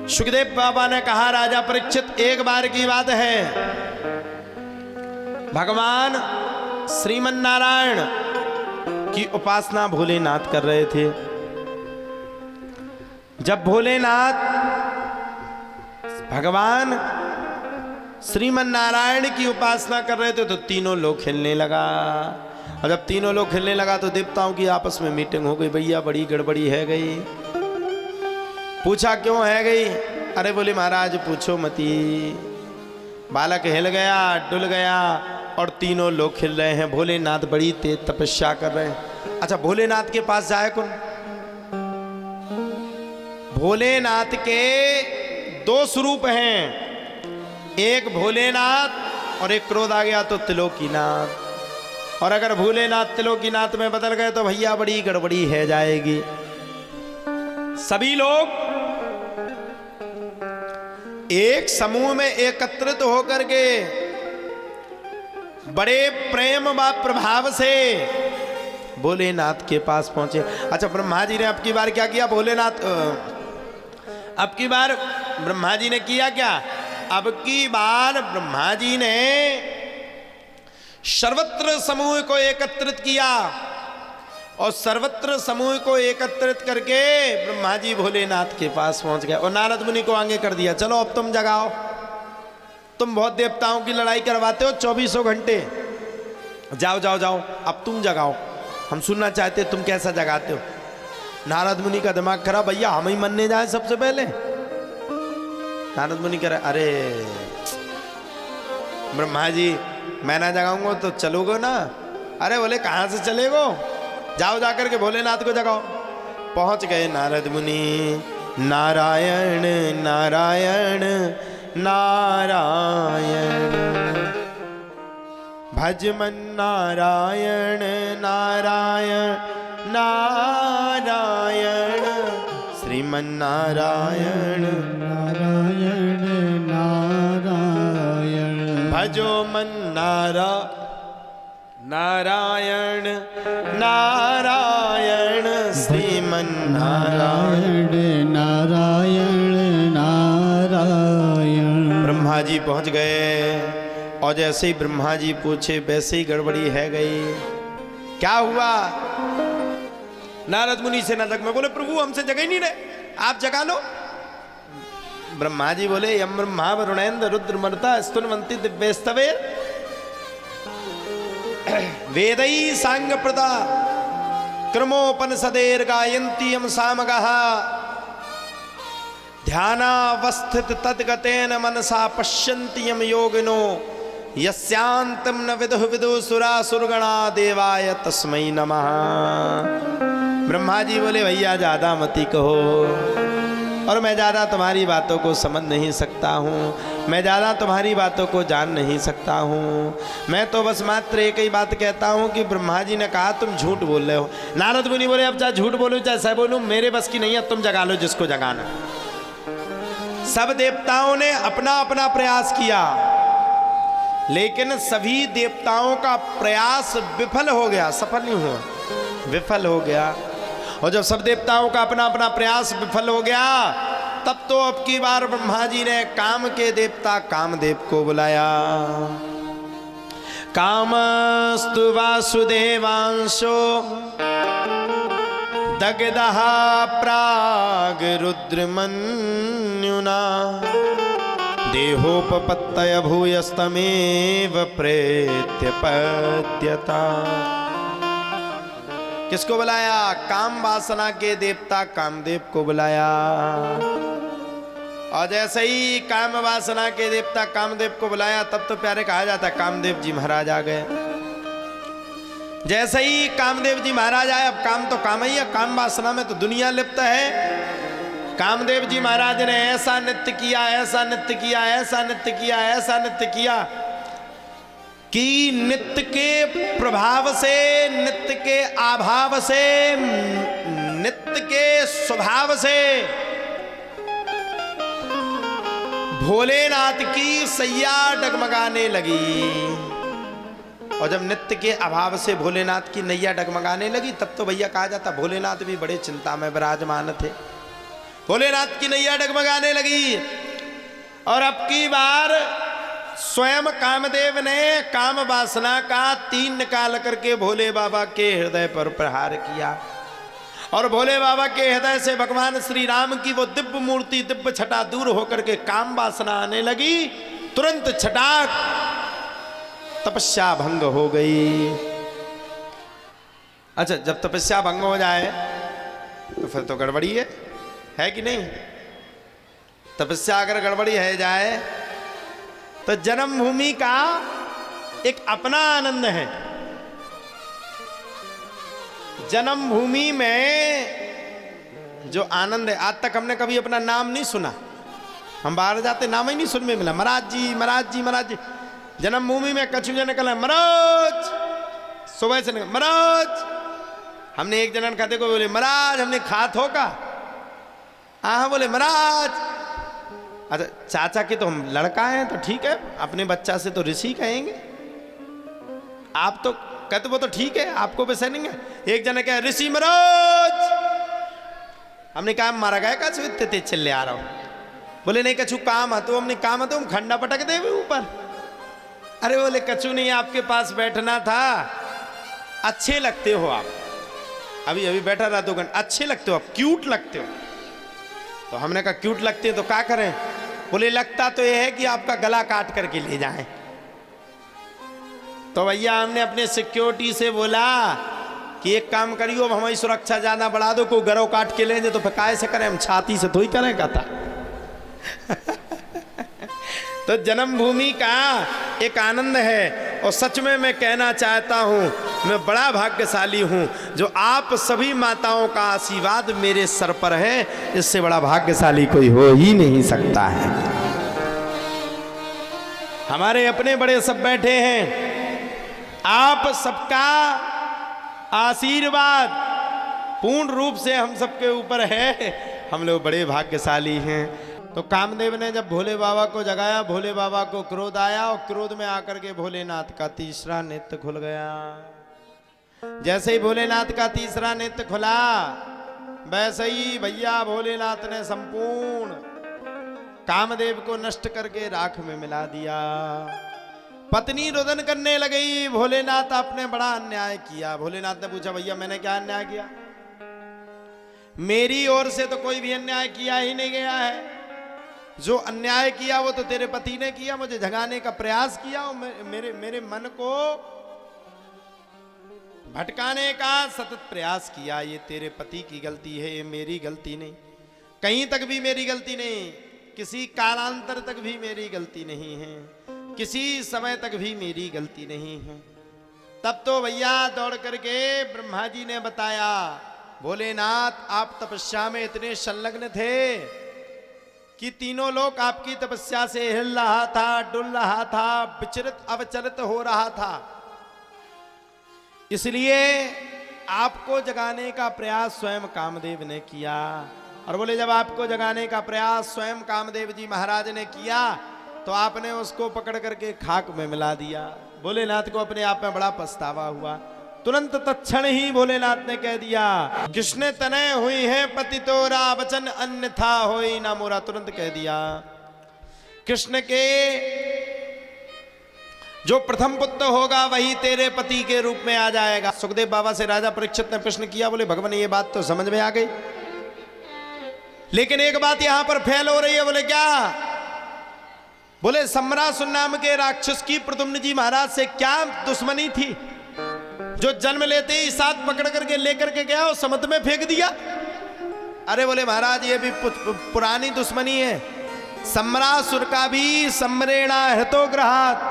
सुखदेव बाबा ने कहा, राजा परीक्षित एक बार की बात है, भगवान श्रीमन नारायण की उपासना भोलेनाथ कर रहे थे। जब भोलेनाथ भगवान श्रीमन नारायण की उपासना कर रहे थे तो तीनों लोग खेलने लगा। और जब तीनों लोग खेलने लगा तो देवताओं की आपस में मीटिंग हो गई, भैया बड़ी गड़बड़ी है गई। पूछा क्यों है गई? अरे बोले महाराज पूछो मती, बालक हिल गया, डुल गया और तीनों लोग खेल रहे हैं। भोलेनाथ बड़ी तेज तपस्या कर रहे हैं। अच्छा, भोलेनाथ के पास जाए कौन? भोलेनाथ के दो स्वरूप हैं, एक भोलेनाथ और एक क्रोध आ गया तो त्रिलोकीनाथ। और अगर भोलेनाथ त्रिलोकीनाथ में बदल गए तो भैया बड़ी गड़बड़ी है जाएगी। सभी लोग एक समूह में एकत्रित होकर के बड़े प्रेम व प्रभाव से भोलेनाथ के पास पहुंचे। अच्छा, ब्रह्मा जी ने अब की बार क्या किया? भोलेनाथ अब की बार ब्रह्मा जी ने किया क्या? अब की बार ब्रह्मा जी ने सर्वत्र समूह को एकत्रित किया और सर्वत्र समूह को एकत्रित करके ब्रह्मा जी भोलेनाथ के पास पहुंच गए और नारद मुनि को आगे कर दिया, चलो अब तुम जगाओ, तुम बहुत देवताओं की लड़ाई करवाते हो 24 घंटे, जाओ जाओ जाओ अब तुम जगाओ, हम सुनना चाहते तुम कैसा जगाते हो। नारद मुनि का दिमाग खराब, भैया हम ही मरने जाए सबसे पहले। नारद मुनि कह रहे, अरे ब्रह्मा जी मैं ना जगाऊंगा तो चलोगे ना? अरे बोले कहाँ से चलेगो, जाओ जाकर के भोलेनाथ को जगाओ। पहुंच गए नारद मुनि, नारायण नारायण नारायण भज मन नारायण नारायण नारायण श्रीमन नारायण नारायण नारायण भजो मन नारायण नारायण श्रीमन नारायण नारायण नारायण। ब्रह्मा जी पहुंच गए और जैसे ही ब्रह्मा जी पूछे वैसे ही गड़बड़ी है गई। क्या हुआ? नारद मुनि से नजक में बोले, प्रभु हमसे जगह ही नहीं रहे, आप जगा लो। ब्रह्मा जी बोले, यम ब्रह्मा वरुणेन्द्र रुद्र मरुता स्तुन्वन्ति दिव्यस्तवे वेदै सांग प्रदा क्रमोपनिषदेर गायन्ति यम सामगः ध्यानावस्थित तद्गतेन मनसा पश्यन्ति यम योगिनो यस्यांतम न विदुः विदुसुरा सुरगणा देवाय तस्मै नमः। ब्रह्मा जी बोले, भैया ज्यादा मती कहो और मैं ज़्यादा तुम्हारी बातों को समझ नहीं सकता हूँ, मैं ज़्यादा तुम्हारी बातों को जान नहीं सकता हूँ। मैं तो बस मात्र एक ही बात कहता हूँ कि ब्रह्मा जी ने कहा तुम झूठ बोल रहे हो। नारद मुनि बोले, अब चाहे झूठ बोलूँ चाहे सही बोलूँ मेरे बस की नहीं है, तुम जगा लो जिसको जगाना। सब देवताओं ने अपना अपना प्रयास किया लेकिन सभी देवताओं का प्रयास विफल हो गया, सफल नहीं हुआ, विफल हो गया। और जब सब देवताओं का अपना अपना प्रयास विफल हो गया तब तो अब की बार ब्रह्मा जी ने काम के देवता कामदेव को बुलाया। कामस्तु वासुदेवांशो दग्धः प्राग रुद्रमन्युना देहोपपत्तय भूयस्तमेव प्रेत्यपद्यता। किसको बुलाया? काम वासना के देवता कामदेव को बुलाया। और जैसे ही काम वासना के देवता कामदेव को बुलाया तब तो प्यारे कहा जाता कामदेव जी महाराज आ गए। जैसे ही कामदेव जी महाराज आए, अब काम तो काम ही है, काम वासना में तो दुनिया लिप्त है। कामदेव जी महाराज ने ऐसा नृत्य किया, ऐसा नृत्य किया, ऐसा नृत्य किया, ऐसा नृत्य किया कि नृत्य के प्रभाव से, नृत्य के अभाव से, नृत्य के स्वभाव से भोलेनाथ की सैया डगमगाने लगी। और जब नृत्य के अभाव से भोलेनाथ की नैया डगमगाने लगी तब तो भैया कहा जाता भोलेनाथ भी बड़े चिंता में विराजमान थे। भोलेनाथ की नैया डगमगाने लगी। और अब की बार स्वयं कामदेव ने काम वासना का तीर निकाल करके भोले बाबा के हृदय पर प्रहार किया। और भोले बाबा के हृदय से भगवान श्री राम की वो दिव्य मूर्ति, दिव्य छटा दूर होकर के काम वासना आने लगी। तुरंत छटाक तपस्या भंग हो गई। अच्छा, जब तपस्या भंग हो जाए तो फिर तो गड़बड़ी है कि नहीं? तपस्या अगर गड़बड़ी है जाए तो जन्मभूमि का एक अपना आनंद है। जन्मभूमि में जो आनंद है, आज तक हमने कभी अपना नाम नहीं सुना। हम बाहर जाते नाम ही नहीं सुनने मिला, महाराज जी महाराज जी महाराज जी। जन्मभूमि में कछु जन कल महाराज, सुबह से महाराज। हमने एक जनन खाते को बोले महाराज हमने खात हो का, हाँ बोले महाराज। अच्छा, चाचा के तो हम लड़का हैं तो ठीक है, अपने बच्चा से तो ऋषि कहेंगे। आप तो कहते वो तो ठीक है, आपको भी सहेंगे। एक जने कहे ऋषि महाराज। हमने कहा मारा गया का इतने चले आ रहा हूं। बोले नहीं कछु काम है तो हमने काम है तो हम खंडा पटक दे ऊपर। अरे बोले कछु नहीं, आपके पास बैठना था, अच्छे लगते हो आप। अभी अभी बैठा रहा 2 घंटे, अच्छे लगते हो आप, क्यूट लगते हो। तो हमने कहा क्यूट लगते हैं तो क्या करें? बोले लगता तो यह है कि आपका गला काट करके ले जाएं। तो भैया हमने अपने सिक्योरिटी से बोला कि एक काम करियो, अब हमारी सुरक्षा ज्यादा बढ़ा दो, को गरों काट के ले जाए तो फिर काय से करें, हम छाती से थोड़ी करें कहता। तो जन्मभूमि का एक आनंद है। और सच में मैं कहना चाहता हूं, मैं बड़ा भाग्यशाली हूं जो आप सभी माताओं का आशीर्वाद मेरे सर पर है। इससे बड़ा भाग्यशाली कोई हो ही नहीं सकता है। हमारे अपने बड़े सब बैठे हैं, आप सबका आशीर्वाद पूर्ण रूप से हम सबके ऊपर है। हम लोग बड़े भाग्यशाली हैं। तो कामदेव ने जब भोले बाबा को जगाया, भोले बाबा को क्रोध आया और क्रोध में आकर के भोलेनाथ का तीसरा नेत्र खुल गया। जैसे ही भोलेनाथ का तीसरा नेत्र खुला, वैसे ही भैया भोलेनाथ ने संपूर्ण कामदेव को नष्ट करके राख में मिला दिया। पत्नी रुदन करने लगी, भोलेनाथ आपने बड़ा अन्याय किया। भोलेनाथ ने पूछा भैया मैंने क्या अन्याय किया? मेरी ओर से तो कोई भी अन्याय किया ही नहीं गया है। जो अन्याय किया वो तो तेरे पति ने किया, मुझे जगाने का प्रयास किया और मेरे मन को भटकाने का सतत प्रयास किया। ये तेरे पति की गलती है, ये मेरी गलती नहीं, कहीं तक भी मेरी गलती नहीं, किसी कालांतर तक भी मेरी गलती नहीं है, किसी समय तक भी मेरी गलती नहीं है। तब तो भैया दौड़ करके ब्रह्मा जी ने बताया, भोलेनाथ आप तपस्या में इतने संलग्न थे कि तीनों लोग आपकी तपस्या से हिल रहा था, डुल रहा था, विचलित अवचलित हो रहा था। इसलिए आपको जगाने का प्रयास स्वयं कामदेव ने किया। और बोले जब आपको जगाने का प्रयास स्वयं कामदेव जी महाराज ने किया तो आपने उसको पकड़ करके खाक में मिला दिया। भोलेनाथ को अपने आप में बड़ा पछतावा हुआ। तुरंत तत्क्षण ही भोलेनाथ ने कह दिया, कृष्ण तनय हुई है पति तोरा, वचन अन्यथा होई ना मोरा। तुरंत कह दिया कृष्ण के जो प्रथम पुत्र होगा वही तेरे पति के रूप में आ जाएगा। सुखदेव बाबा से राजा परीक्षित ने प्रश्न किया, बोले भगवान ये बात तो समझ में आ गई, लेकिन एक बात यहां पर फेल हो रही है। बोले क्या? बोले सम्रासुर नाम के राक्षस की प्रद्युम्न जी महाराज से क्या दुश्मनी थी जो जन्म लेते ही साथ पकड़ करके लेकर के गया और समुद्र में फेंक दिया? अरे बोले महाराज ये भी पुरानी दुश्मनी है। सम्रासुर का भी सम्रेणा हृतोग्रहात्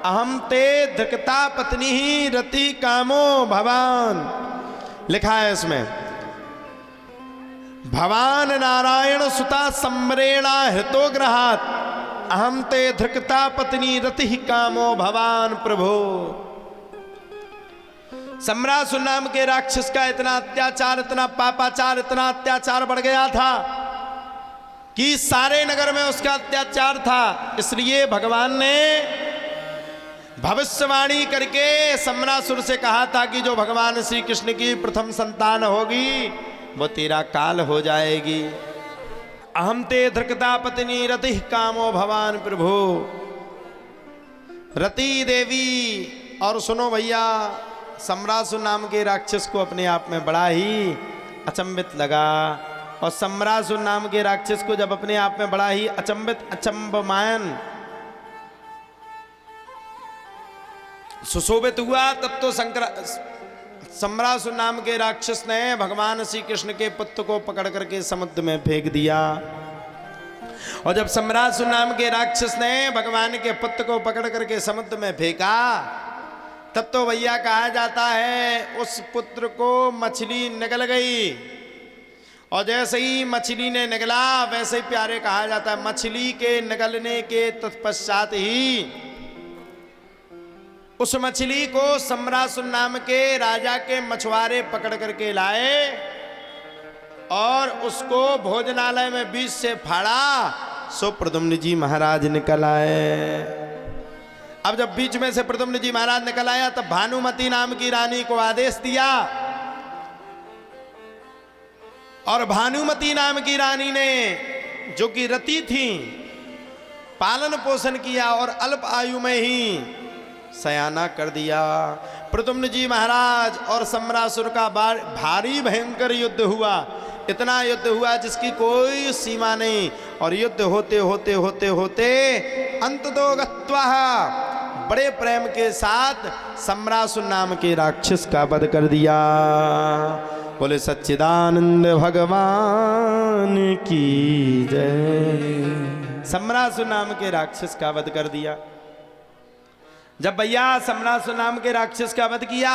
अहम ते धृकता पत्नी ही रति कामो भवान, लिखा है इसमें। भवान नारायण सुता सम्रेणा हृतोग्रहात् अहम ते धृकता पत्नी रति कामो भवान प्रभो। सम्रासुर नाम के राक्षस का इतना अत्याचार, इतना पापाचार, इतना अत्याचार बढ़ गया था कि सारे नगर में उसका अत्याचार था। इसलिए भगवान ने भविष्यवाणी करके सम्रासुर से कहा था कि जो भगवान श्री कृष्ण की प्रथम संतान होगी वो तेरा काल हो जाएगी। अहम ते धृकता पत्नी रति कामो भवान प्रभु। रति देवी, और सुनो भैया, सम्रासुर नाम के राक्षस को अपने आप में बड़ा ही अचंभित लगा। और सम्रासुर नाम के राक्षस को जब अपने आप में बड़ा ही अचंभित अचंबमान सुशोभित हुआ, तब तो सम्रासुर नाम के राक्षस ने भगवान श्री कृष्ण के पुत्र को पकड़ करके समुद्र में फेंक दिया। और जब सम्रासुर नाम के राक्षस ने भगवान के पुत्र को पकड़ करके समुद्र में फेंका, तब तो भैया कहा जाता है उस पुत्र को मछली निगल गई। और जैसे ही मछली ने निगला, वैसे ही प्यारे कहा जाता है मछली के निगलने के तत्पश्चात ही उस मछली को सम्रासुर नाम के राजा के मछुआरे पकड़ करके लाए और उसको भोजनालय में बीच से फाड़ा, सो प्रद्युम्न जी महाराज निकल आए। अब जब बीच में से प्रद्युम्न जी महाराज निकल आया, तब भानुमति नाम की रानी को आदेश दिया, और भानुमति नाम की रानी ने, जो कि रति थी, पालन पोषण किया और अल्प आयु में ही सयाना कर दिया। प्रद्युम्न जी महाराज और सम्रासुर का भारी भयंकर युद्ध हुआ। इतना युद्ध हुआ जिसकी कोई सीमा नहीं। और युद्ध होते होते होते होते अंततो गत्वा बड़े प्रेम के साथ सम्रासुर नाम के राक्षस का वध कर दिया। बोले सच्चिदानंद भगवान की जय। सम्रासुर नाम के राक्षस का वध कर दिया। जब भैया सम्रासुर नाम के राक्षस का वध किया,